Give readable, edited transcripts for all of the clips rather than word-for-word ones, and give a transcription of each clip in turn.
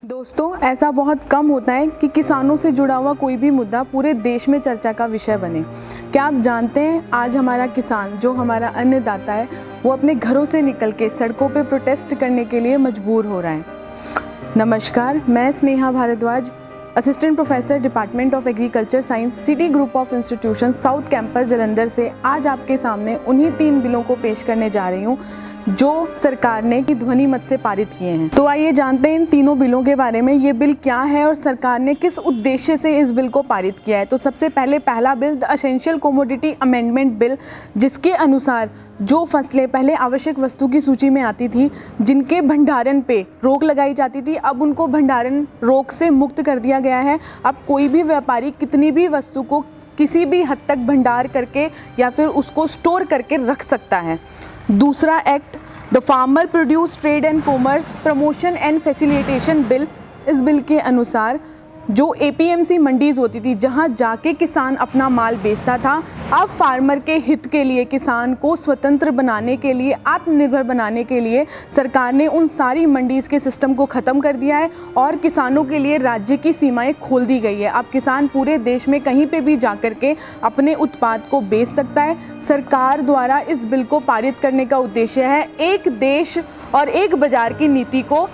दोस्तों, ऐसा बहुत कम होता है कि किसानों से जुड़ा हुआ कोई भी मुद्दा पूरे देश में चर्चा का विषय बने। क्या आप जानते हैं, आज हमारा किसान जो हमारा अन्नदाता है वो अपने घरों से निकल के सड़कों पे प्रोटेस्ट करने के लिए मजबूर हो रहा है। नमस्कार, मैं Sneha Bhardwaj, assistant professor department of agriculture science, CT group of institution, south campus Jalandhar से आज आपके सामने उन्हीं 3 बिलों को पेश करने जा रही हूँ जो सरकार ने की ध्वनि मत से पारित किए हैं। तो आइए जानते हैं इन तीनों बिलों के बारे में। ये बिल क्या है और सरकार ने किस उद्देश्य से इस बिल को पारित किया है। तो सबसे पहले पहला bill, the essential commodity amendment bill, जिसके अनुसार जो फसलें पहले आवश्यक वस्तु की सूची में आती थी, जिनके भंडारण पे रोक लगाई जाती थी, अब उनको भंडारण रोक से मुक्त कर दिया गया है। अब कोई भी व्यापारी कितनी भी वस्तु को किसी भी हद तक भंडार करके या फिर उसको स्टोर करके रख सकता है। दूसरा act, the farmer produce trade and commerce promotion and facilitation bill. इस बिल के अनुसार जो APMC मंडीज़ होती थी, जहां जाके किसान अपना माल बेचता था, अब फार्मर के हित के लिए, किसान को स्वतंत्र बनाने के लिए, आत्मनिर्भर बनाने के लिए सरकार ने उन सारी मंडीज़ के सिस्टम को ख़त्म कर दिया है और किसानों के लिए राज्य की सीमाएं खोल दी गई है। अब किसान पूरे देश में कहीं पे भी जा कर के अपने उत्पाद को बेच सकता है। सरकार द्वारा इस बिल को पारित करने का उद्देश्य है एक देश और एक बाज़ार की नीति को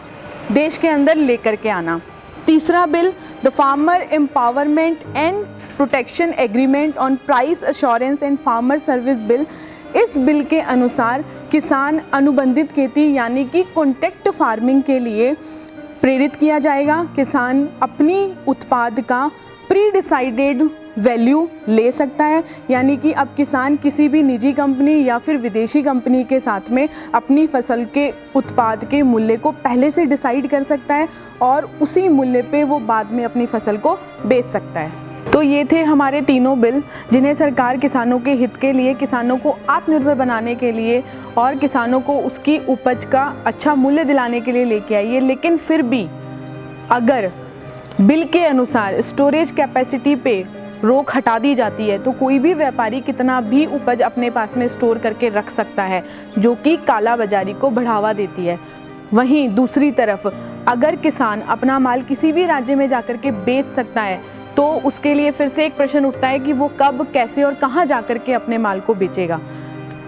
देश के अंदर लेकर के आना। तीसरा bill, the farmer empowerment and protection agreement on price assurance and farmer service bill. इस बिल के अनुसार किसान अनुबंधित खेती यानी कि कॉन्ट्रैक्ट फार्मिंग के लिए प्रेरित किया जाएगा। किसान अपनी उत्पाद का प्री डिसाइडेड वैल्यू ले सकता है, यानी कि अब किसान किसी भी निजी कंपनी या फिर विदेशी कंपनी के साथ में अपनी फसल के उत्पाद के मूल्य को पहले से डिसाइड कर सकता है और उसी मूल्य पे वो बाद में अपनी फसल को बेच सकता है। तो ये थे हमारे तीनों बिल जिन्हें सरकार किसानों के हित के लिए, किसानों को आत्मनिर्भर बनाने के लिए और किसानों को उसकी उपज का अच्छा मूल्य दिलाने के लिए लेके आई है। लेकिन फिर भी अगर बिल के अनुसार स्टोरेज कैपेसिटी पे रोक हटा दी जाती है तो कोई भी व्यापारी कितना भी उपज अपने पास में स्टोर करके रख सकता है, जो कि काला बाजारी को बढ़ावा देती है। वहीं दूसरी तरफ अगर किसान अपना माल किसी भी राज्य में जाकर के बेच सकता है तो उसके लिए फिर से एक प्रश्न उठता है कि वो कब, कैसे और कहाँ जाकर के अपने माल को बेचेगा।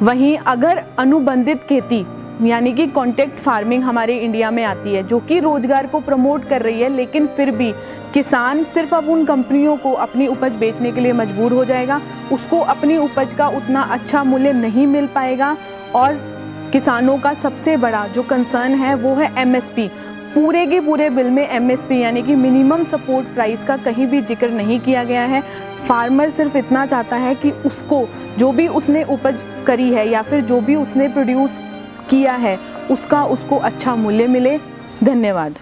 वहीं अगर अनुबंधित खेती यानी कि कॉन्ट्रैक्ट फार्मिंग हमारे इंडिया में आती है, जो कि रोजगार को प्रमोट कर रही है, लेकिन फिर भी किसान सिर्फ अब उन कंपनियों को अपनी उपज बेचने के लिए मजबूर हो जाएगा। उसको अपनी उपज का उतना अच्छा मूल्य नहीं मिल पाएगा और किसानों का सबसे बड़ा जो कंसर्न है वो है MSP। पूरे के पूरे बिल में MSP यानी कि मिनिमम सपोर्ट प्राइस का कहीं भी जिक्र नहीं किया गया है। फार्मर सिर्फ इतना चाहता है कि उसको जो भी उसने उपज करी है या फिर जो भी उसने प्रोड्यूस किया है उसका उसको अच्छा मूल्य मिले। धन्यवाद।